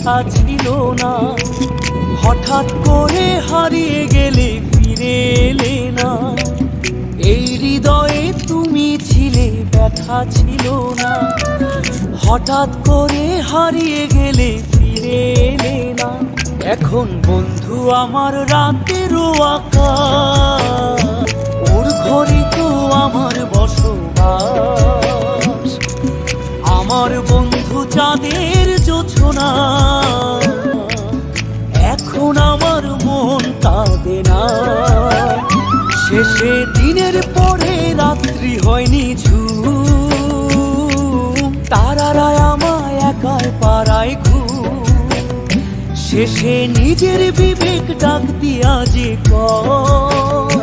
ব্যথা ছিল না। হঠাৎ করে হারিয়ে গেলে ফিরে এলে না। এই হৃদয়ে তুমি ছিলে, ব্যথা ছিল না। হঠাৎ করে হারিয়ে গেলে ফিরে এলে না। এখন বন্ধু আমার রাতেরও আকাশ, ওর ঘরে তো আমার বসবাস। আমার বন্ধু চাঁদের জোছনা, এখন আমার মন কাঁদে না। শেষে দিনের পরে রাত্রি হয়নি ঝুম, তারারা আমায় একাই পাড়ায় ঘুম। শেষে নিজের বিবেক ডাক দিয়া যে কয়